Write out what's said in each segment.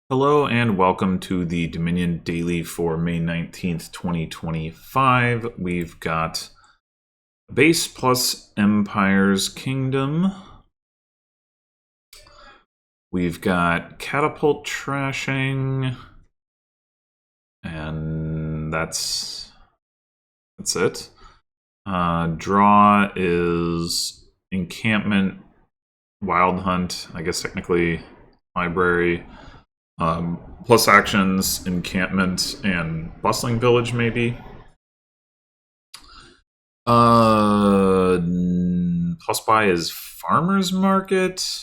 Hello and welcome to the Dominion Daily for May 19th, 2025. We've got Base plus Empire's Kingdom. We've got Catapult Trashing. And that's it. Draw is Encampment, Wild Hunt, I guess technically Library. Plus actions, encampment, and bustling village, maybe. Plus buy is farmer's market.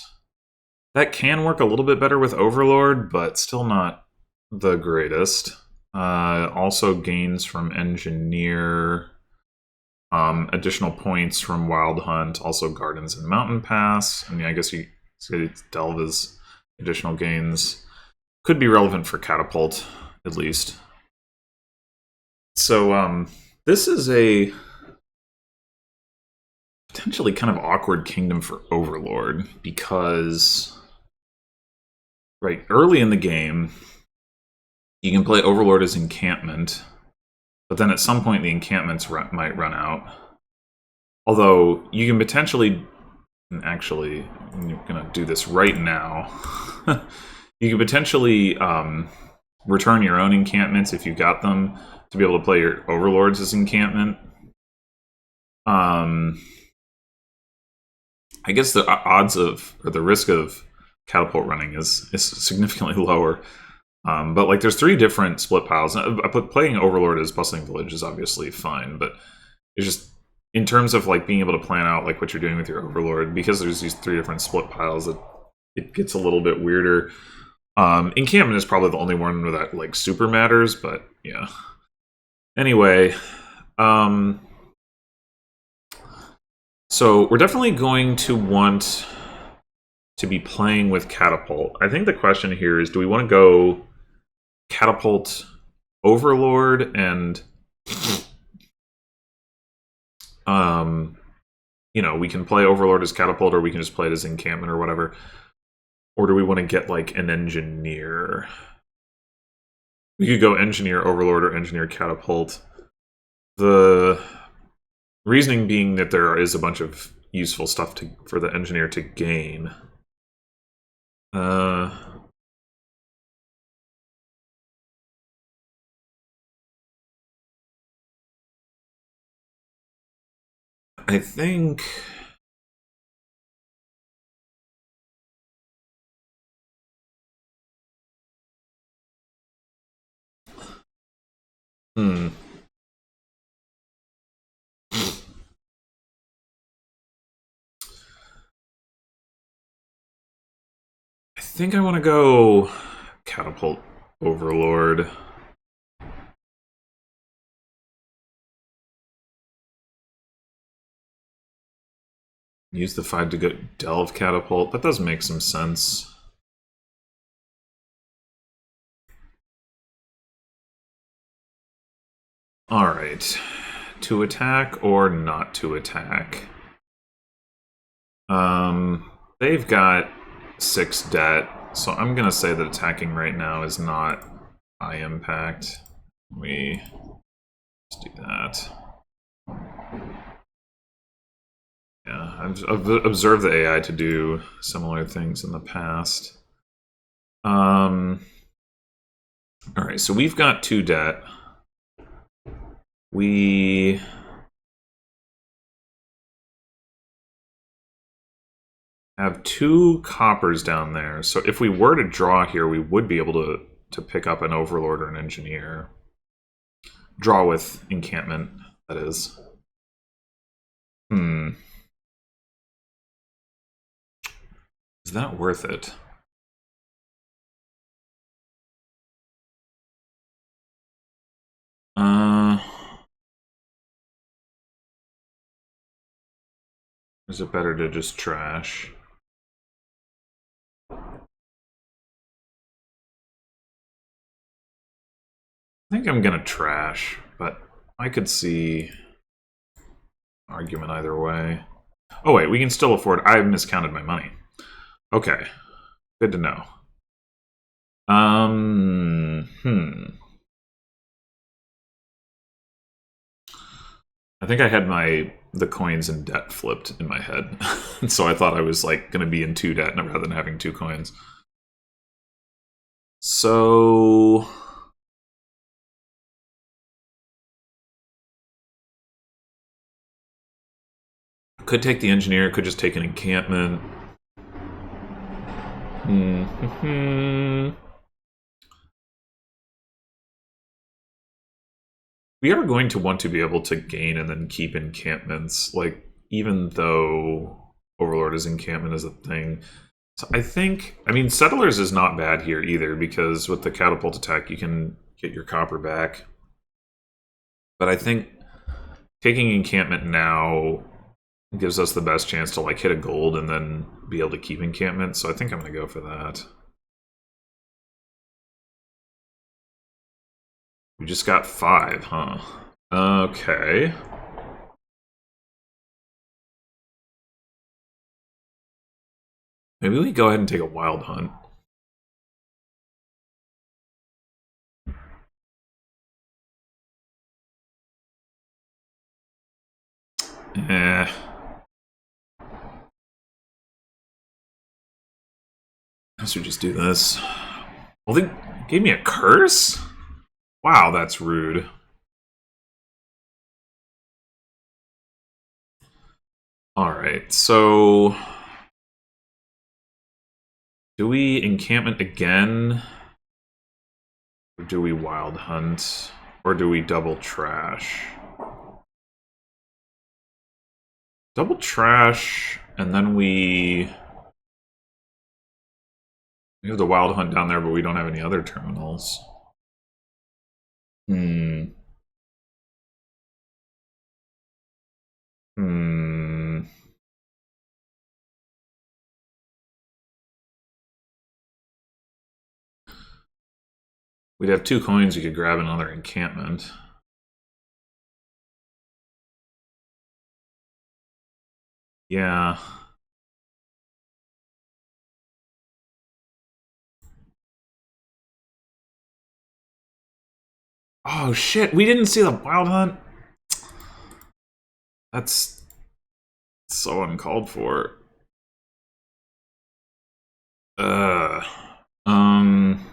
That can work a little bit better with overlord, but still not the greatest. Also gains from engineer. Additional points from wild hunt. Also gardens and mountain pass. I mean, I guess you say delve as additional gains. Could be relevant for catapult, at least. So, this is a potentially kind of awkward kingdom for Overlord, because right early in the game, you can play Overlord as encampment, but then at some point the encampments might run out. Although, you can potentially, and actually, I'm going to do this right now. You can potentially return your own encampments if you got them to be able to play your overlords as encampment. I guess the odds of, or the risk of catapult running is significantly lower. But like, there's 3 different split piles. Playing overlord as bustling village is obviously fine, but it's just in terms of like being able to plan out like what you're doing with your overlord, because there's these 3 different split piles, it gets a little bit weirder. Encampment is probably the only one where that like super matters, but yeah. Anyway, so we're definitely going to want to be playing with catapult. I think the question here is, do we want to go catapult overlord and we can play overlord as catapult, or we can just play it as encampment or whatever. Or do we want to get, like, an engineer? We could go engineer overlord or engineer catapult. The reasoning being that there is a bunch of useful stuff for the engineer to gain. I think... I think I want to go catapult overlord. Use the 5 to go delve catapult. That does make some sense. Alright. To attack or not to attack? They've got 6 debt, so I'm gonna say that attacking right now is not high impact. Let's do that. Yeah, I've observed the AI to do similar things in the past. Alright, so we've got 2 debt. We have 2 coppers down there, so if we were to draw here, we would be able to pick up an overlord or an engineer. Draw with encampment, that is. Is that worth it? Is it better to just trash? I think I'm gonna trash, but I could see argument either way. Oh wait, we can still afford... I miscounted my money. Okay, good to know. think I had the coins and debt flipped in my head. So I thought I was like going to be in 2 debt rather than having 2 coins. So could take the engineer, could just take an encampment. We are going to want to be able to gain and then keep encampments, like, even though Overlord is encampment is a thing. So I think, I mean, Settlers is not bad here either, because with the catapult attack, you can get your copper back. But I think taking encampment now gives us the best chance to, like, hit a gold and then be able to keep encampment, so I think I'm going to go for that. We just got 5, huh? Okay. Maybe we go ahead and take a wild hunt. Eh. I should just do this. Well, they gave me a curse? Wow, that's rude. Alright, so do we encampment again? Or do we wild hunt? Or do we double trash? Double trash, and then we have the wild hunt down there, but we don't have any other terminals. Hmm. We'd have 2 coins, we could grab another encampment. Yeah. Oh shit, we didn't see the wild hunt? That's so uncalled for. Uh, um...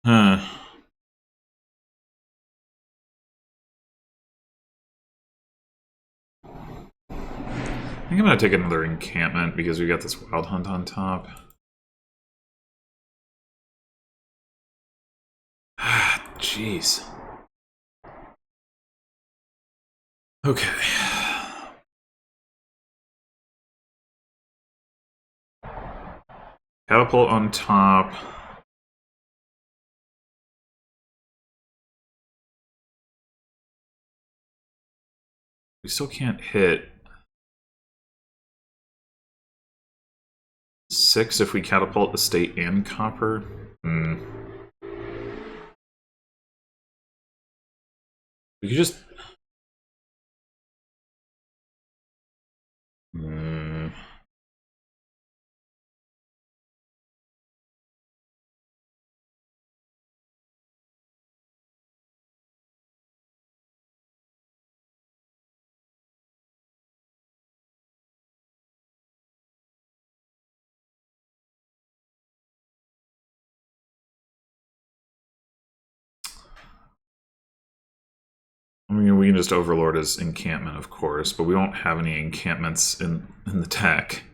Huh. I think I'm gonna take another encampment because we got this wild hunt on top. Ah, jeez. Okay. Catapult on top. We still can't hit 6 if we catapult the state and copper. We could just... I mean, we can just overlord his encampment, of course, but we don't have any encampments in the deck.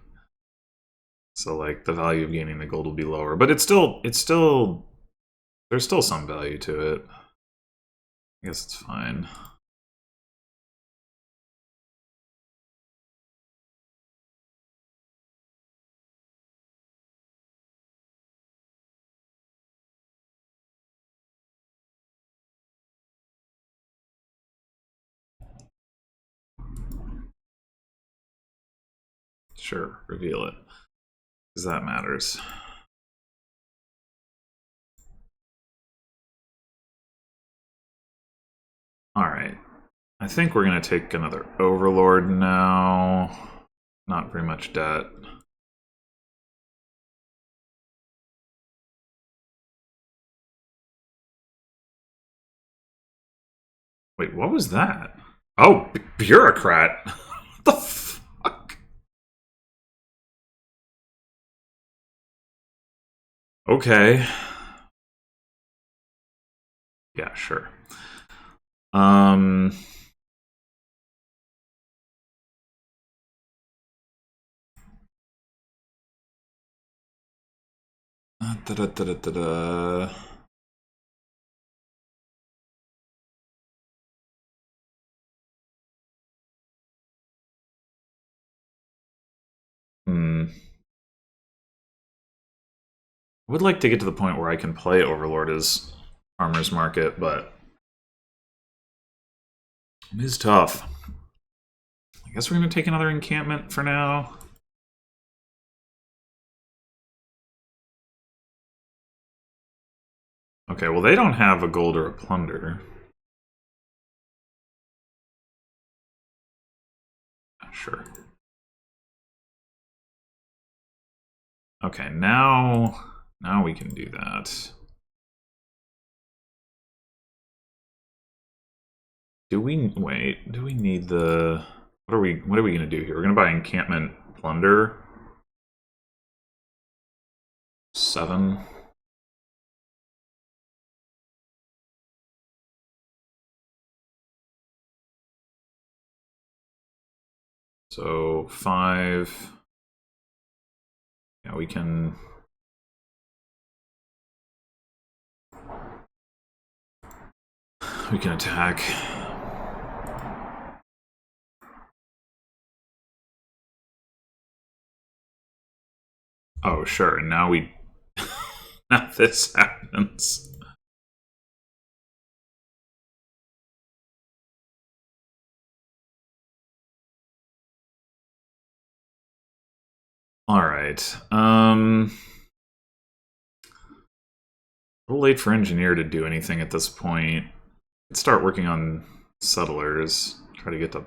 So, like, the value of gaining the gold will be lower. But there's still some value to it. I guess it's fine. Sure, reveal it. Because that matters. Alright. I think we're going to take another Overlord now. Not very much debt. Wait, what was that? Oh, bureaucrat. What the fuck? Okay. Yeah, sure. Um. Da, da, da, da, da, da. Hmm. I would like to get to the point where I can play Overlord as Farmer's Market, but it is tough. I guess we're going to take another encampment for now. Okay, well, they don't have a gold or a plunder. Sure. Okay, now we can do that. Do we wait? Do we need the? What are we going to do here? We're going to buy encampment plunder. 7. So 5. Yeah, we can. We can attack. Oh, sure. Now we. Now this happens. All right. A little late for engineer to do anything at this point. Let's start working on settlers. Try to get to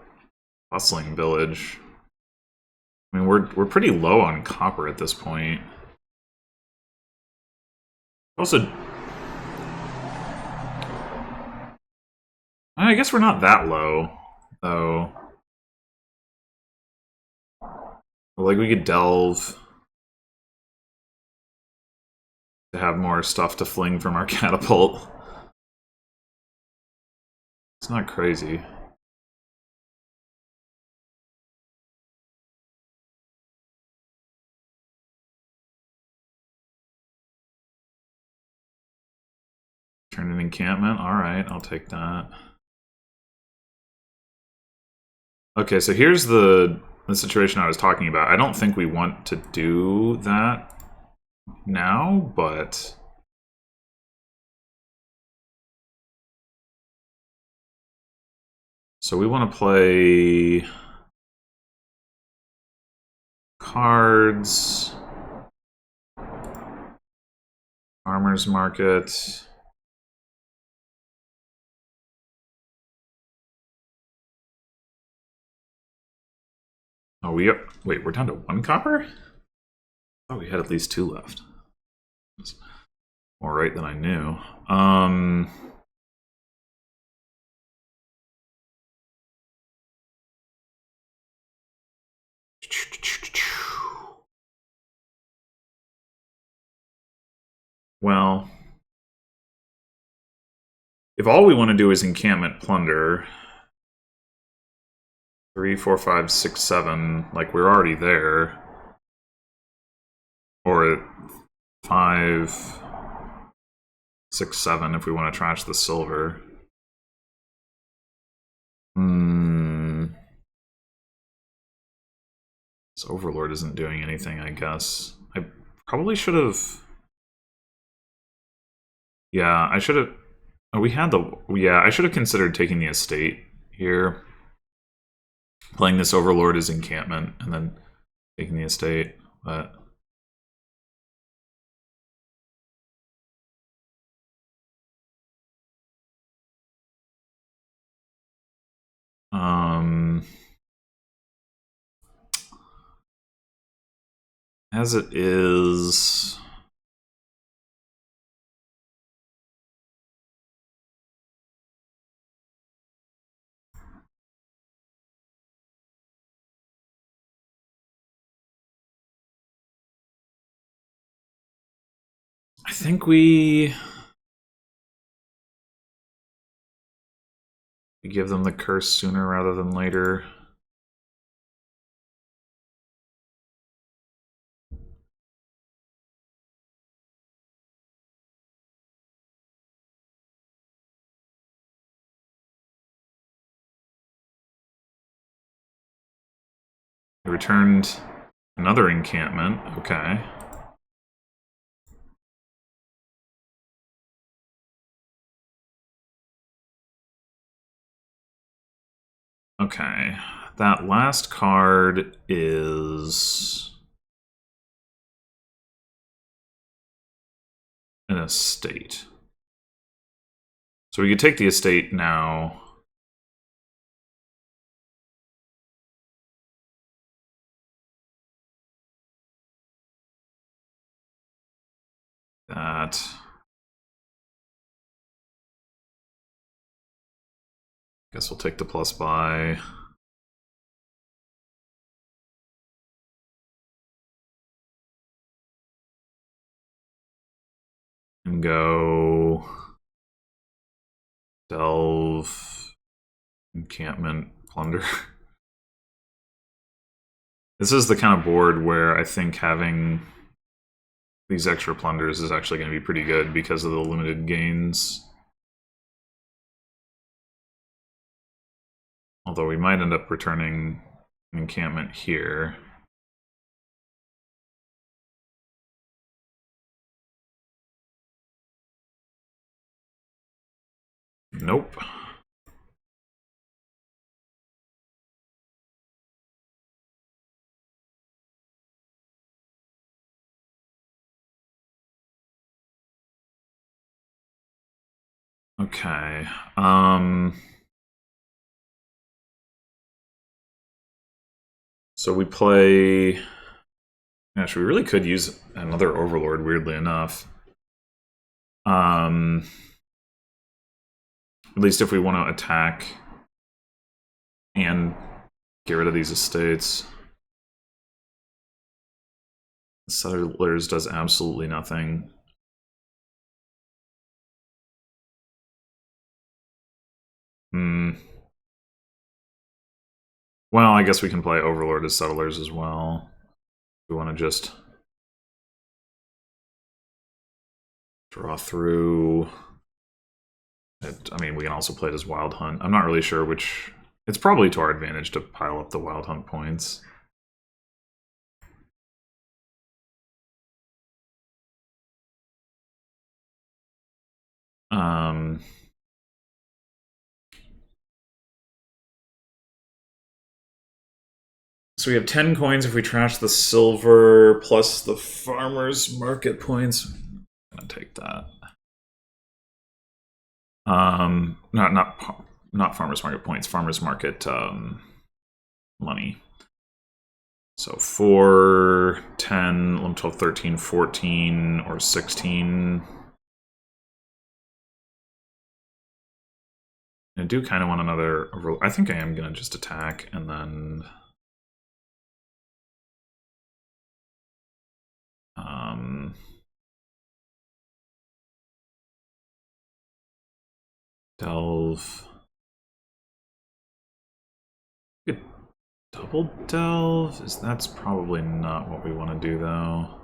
bustling village. I mean, we're pretty low on copper at this point. Also, I guess we're not that low, though. Like, we could delve to have more stuff to fling from our catapult. It's not crazy. Turn an encampment? Alright, I'll take that. Okay, so here's the situation I was talking about. I don't think we want to do that now, but... So we want to play... cards... Farmer's Market... Oh, wait, we're down to 1 copper? Oh, we had at least 2 left. That's more right than I knew. Well, if all we want to do is encampment plunder, 3, 4, 5, 6, 7, like we're already there. Or 5, 6, 7 if we want to trash the silver. This Overlord isn't doing anything, I guess. I probably should have... Yeah, I should have... Oh, we had the... Yeah, I should have considered taking the estate here. Playing this Overlord as encampment, and then taking the estate, but... As it is... I think we give them the curse sooner rather than later. We returned another encampment. Okay. Okay. That last card is an estate. So we could take the estate now. That. Guess we'll take the plus buy. And go delve, encampment, plunder. This is the kind of board where I think having these extra plunders is actually going to be pretty good because of the limited gains. Although we might end up returning an encampment here. Nope. Okay. So we play... Gosh, we really could use another Overlord, weirdly enough. At least if we want to attack and get rid of these estates. Settlers does absolutely nothing. Well, I guess we can play Overlord as Settlers as well. We want to just draw through it. I mean, we can also play it as Wild Hunt. I'm not really sure which... It's probably to our advantage to pile up the Wild Hunt points. So we have 10 coins if we trash the silver, plus the farmer's market points. I'm gonna take that. Not farmer's market points, farmer's market money. So 4, 10, 11, 12, 13, 14, or 16. I do kind of want another... I think I am going to just attack and then... delve. Double delve? That's probably not what we want to do, though.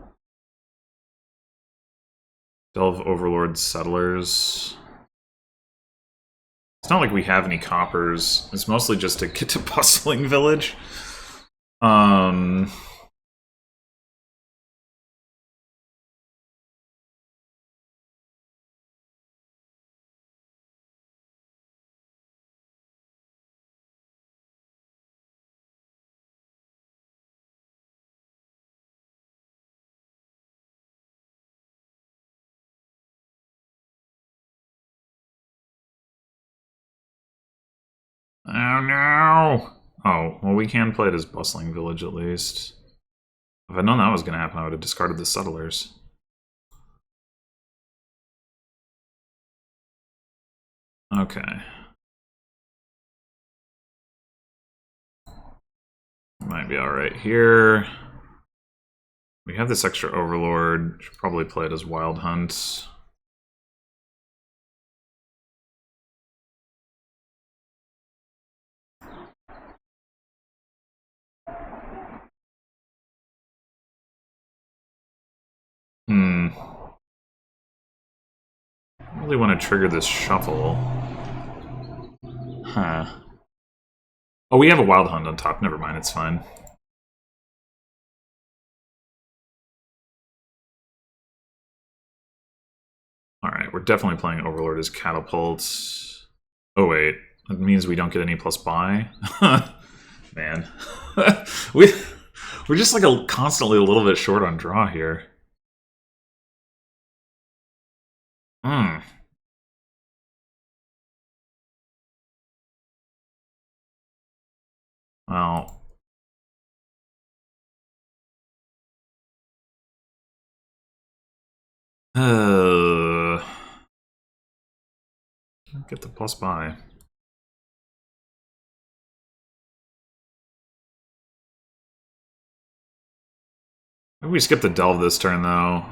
Delve Overlord Settlers. It's not like we have any coppers. It's mostly just to get to Bustling Village. Oh no! Oh, well, we can play it as Bustling Village at least. If I'd known that was going to happen, I would have discarded the Settlers. Okay. Might be alright here. We have this extra Overlord. Should probably play it as Wild Hunt. I really want to trigger this shuffle. Huh. Oh, we have a Wild Hunt on top. Never mind, it's fine. Alright, we're definitely playing Overlord as Catapult. Oh wait, that means we don't get any plus buy? Man. We're just like constantly a little bit short on draw here. Hmm. Well... Get the plus buy. Maybe we skip the Delve this turn, though.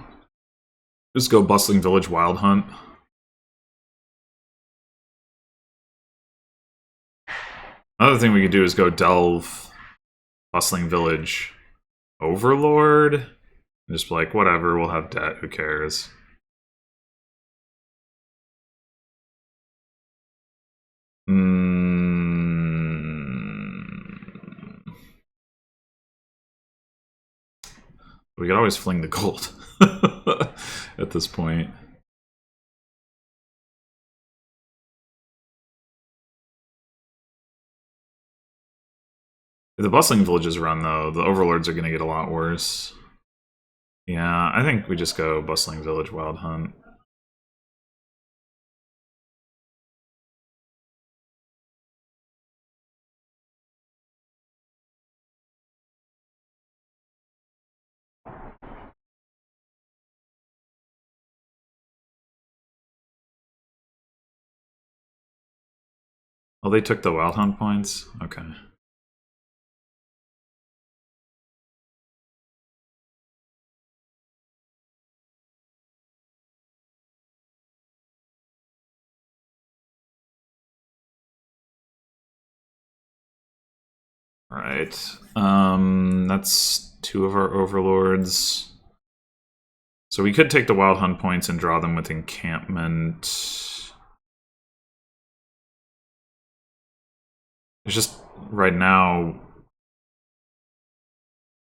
Just go Bustling Village Wild Hunt. Another thing we could do is go Delve Bustling Village Overlord. And just be like, whatever, we'll have debt, who cares? We could always fling the gold at this point. If the Bustling Villages run, though, the Overlords are going to get a lot worse. Yeah, I think we just go Bustling Village Wild Hunt. Oh, they took the Wild Hunt points? Okay. Alright. That's two of our Overlords. So we could take the Wild Hunt points and draw them with Encampment. It's just, right now,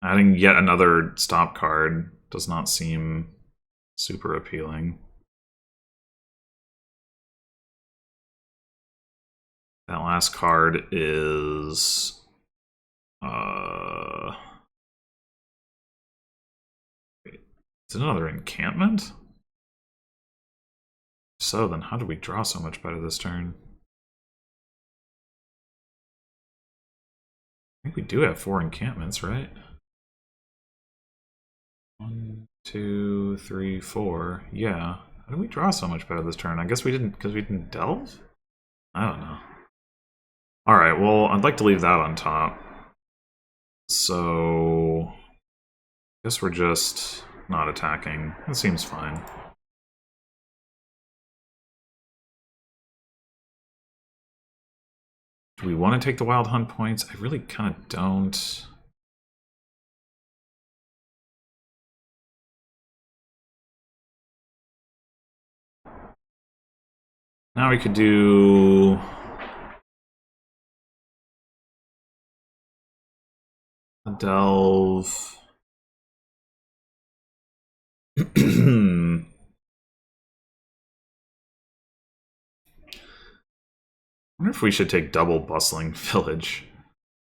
adding yet another stop card does not seem super appealing. That last card is... Wait, is it another encampment? So then how do we draw so much better this turn? I think we do have 4 encampments, right? 1, 2, 3, 4. Yeah. How do we draw so much better this turn? I guess we didn't, because we didn't delve? I don't know. Alright, well, I'd like to leave that on top. So... I guess we're just not attacking. That seems fine. Do we want to take the Wild Hunt points? I really kind of don't. Now we could do... a delve... I wonder if we should take double Bustling Village.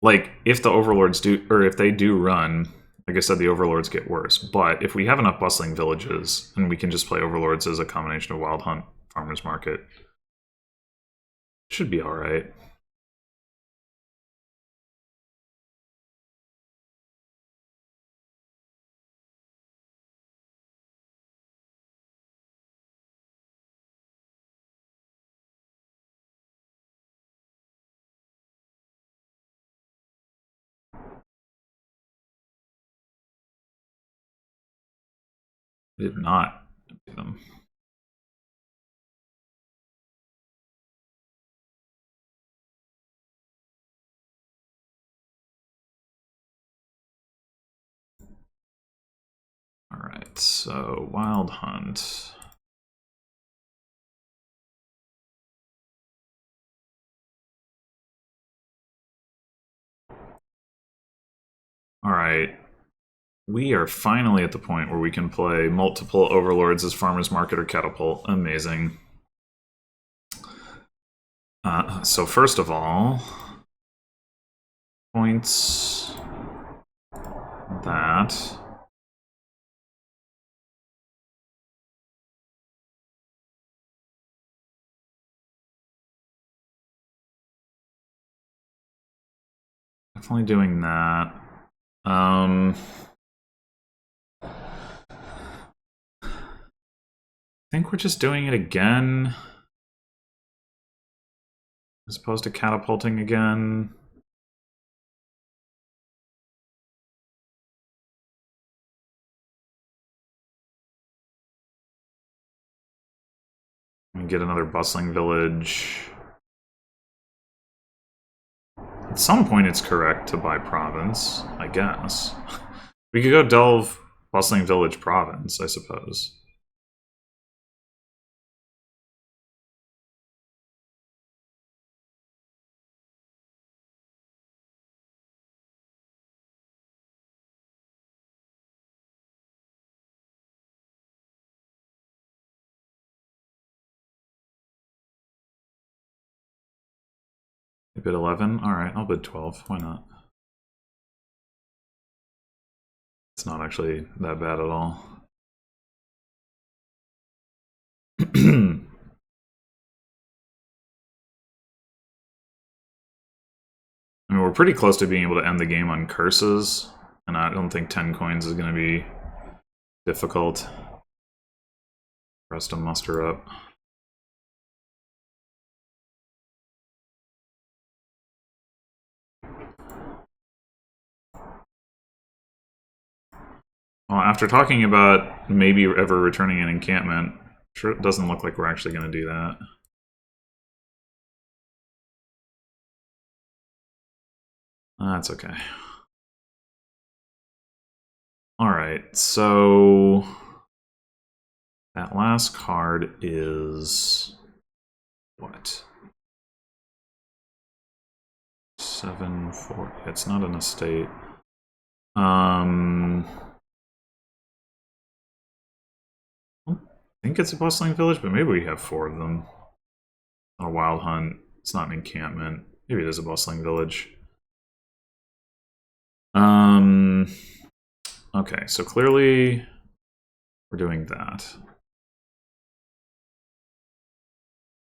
Like, if the Overlords do, or if they do run, like I said, the Overlords get worse. But if we have enough Bustling Villages, and we can just play Overlords as a combination of Wild Hunt, Farmer's Market, should be alright. I did not do them. Alright, so Wild Hunt. Alright. We are finally at the point where we can play multiple Overlords as Farmer's Market or Catapult. Amazing. So first of all, points that. Definitely doing that. I think we're just doing it again. As opposed to catapulting again. And get another bustling village. At some point it's correct to buy province, I guess. We could go delve bustling village province, I suppose. You bid 11? Alright, I'll bid 12. Why not? It's not actually that bad at all. I mean, we're pretty close to being able to end the game on curses, and I don't think 10 coins is going to be difficult for us to muster up. Well, after talking about maybe ever returning an encampment, sure it doesn't look like we're actually going to do that. That's okay. Alright, so that last card is what? 7, 4. It's not an estate. I think it's a bustling village, but maybe we have 4 of them. A wild hunt. It's not an encampment. Maybe it is a bustling village. Okay, so clearly we're doing that.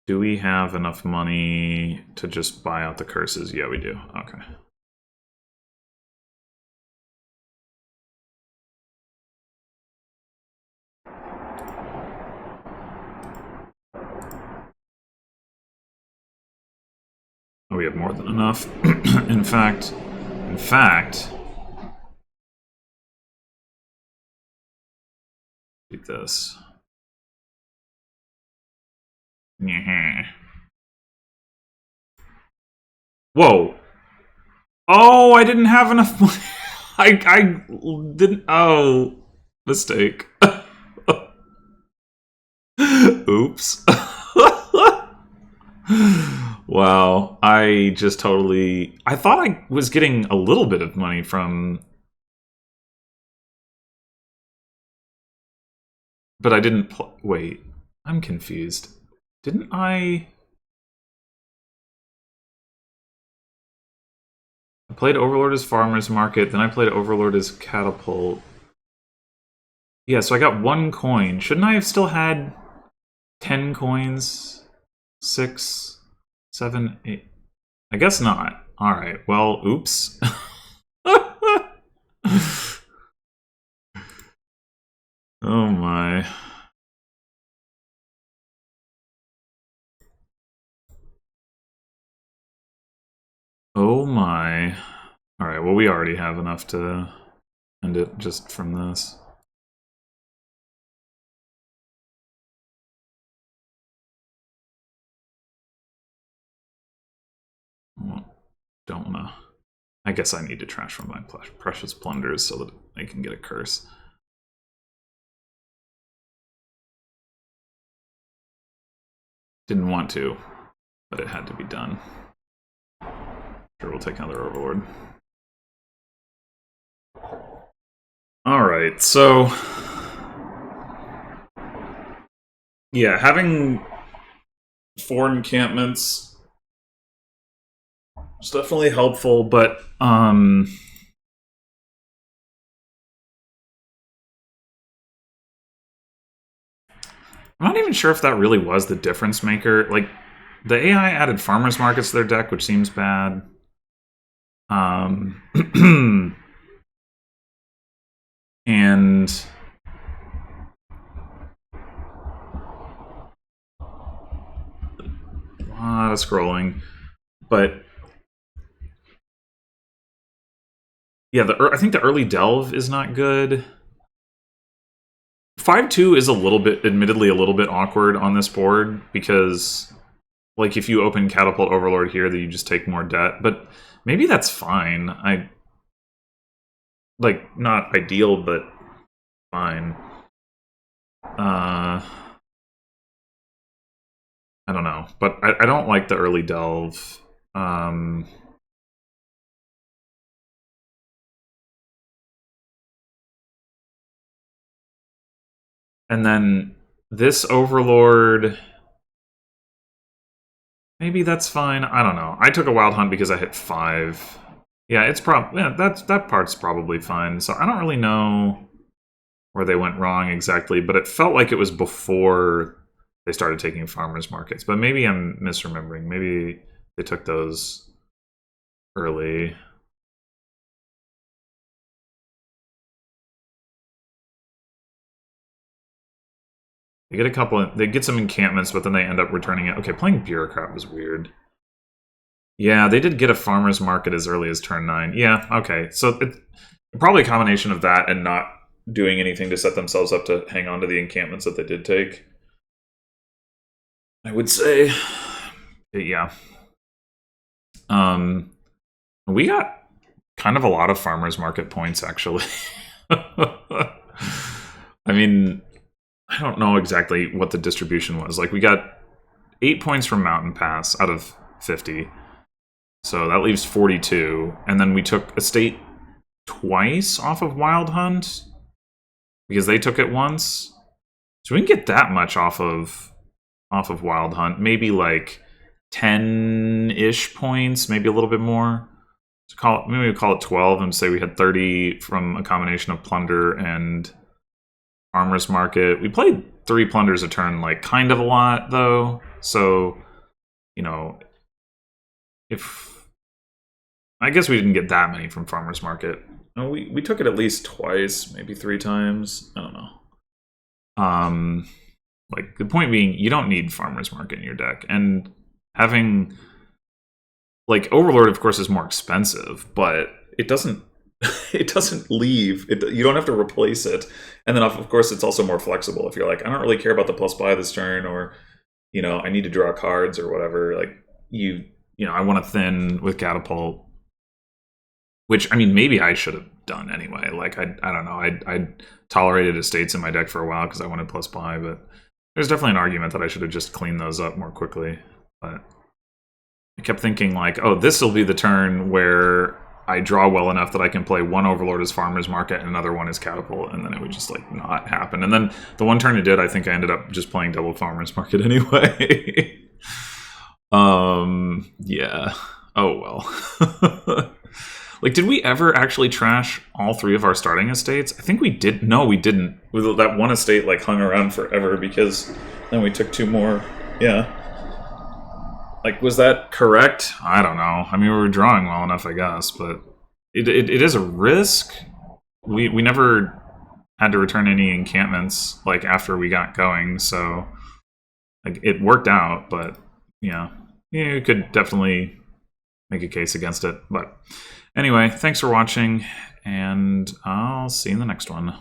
Do we have enough money to just buy out the curses? Yeah, we do. Okay. We have more than enough. in fact, beat this. Whoa. Oh, I didn't have enough money. I didn't. Oh, mistake. Oops. Wow, I just totally... I thought I was getting a little bit of money from... But I didn't... Wait, I'm confused. Didn't I... I played Overlord as Farmer's Market, then I played Overlord as Catapult. Yeah, so I got 1 coin. Shouldn't I have still had 10 coins? 6, 7, 8... I guess not. Alright, well, oops. Oh my. Oh my. Alright, well we already have enough to end it just from this. Don't wanna. I guess I need to trash from my precious plunders so that they can get a curse. Didn't want to, but it had to be done. Sure, we'll take another Overlord. Alright, so... yeah, having 4 encampments is definitely helpful, but I'm not even sure if that really was the difference maker. Like, the AI added farmers markets to their deck, which seems bad. And a lot of scrolling, but yeah, I think the early delve is not good. 5-2 is a little bit, admittedly, a little bit awkward on this board because, like, if you open Catapult Overlord here, then you just take more debt. But maybe that's fine. Like, not ideal, but fine. I don't know, but I don't like the early delve. And then this Overlord, maybe that's fine. I don't know. I took a Wild Hunt because I hit 5. Yeah, it's that part's probably fine. So I don't really know where they went wrong exactly, but it felt like it was before they started taking farmers markets. But maybe I'm misremembering. Maybe they took those early. They get a couple. They get some encampments, but then they end up returning it. Okay, playing Bureaucrat was weird. Yeah, they did get a farmer's market as early as turn 9. Yeah, okay. So probably a combination of that and not doing anything to set themselves up to hang on to the encampments that they did take. I would say, yeah. We got kind of a lot of farmer's market points, actually. I mean, I don't know exactly what the distribution was. Like, we got 8 points from Mountain Pass out of 50. So that leaves 42. And then we took Estate twice off of Wild Hunt because they took it once. So we can get that much off of Wild Hunt. Maybe like 10-ish points, maybe a little bit more. Maybe we call it 12 and say we had 30 from a combination of Plunder and Farmer's Market. We played 3 Plunders a turn, like, kind of a lot, though. So, you know, I guess we didn't get that many from Farmer's Market. No, we took it at least twice, maybe 3 times. I don't know. Like, the point being, you don't need Farmer's Market in your deck. And having, like, Overlord, of course, is more expensive, but it doesn't it doesn't leave. You don't have to replace it. And then, of course, it's also more flexible. If you're like, I don't really care about the +buy this turn, or, you know, I need to draw cards or whatever. Like, you know, I want to thin with Catapult, which, I mean, maybe I should have done anyway. Like, I don't know. I tolerated Estates in my deck for a while because I wanted +buy, but there's definitely an argument that I should have just cleaned those up more quickly. But I kept thinking, like, oh, this will be the turn where I draw well enough that I can play one Overlord as Farmer's Market and another one as Catapult, and then it would just, like, not happen. And then the one turn it did, I think I ended up just playing double Farmer's Market anyway. Yeah. Oh, well. Like, did we ever actually trash all 3 of our starting estates? I think we did. No, we didn't. That one estate, like, hung around forever because then we took 2 more. Yeah. Like, was that correct? I don't know. I mean, we were drawing well enough, I guess, but it is a risk. We never had to return any encampments, like, after we got going, so, like, it worked out, but, yeah, you could definitely make a case against it. But anyway, thanks for watching, and I'll see you in the next one.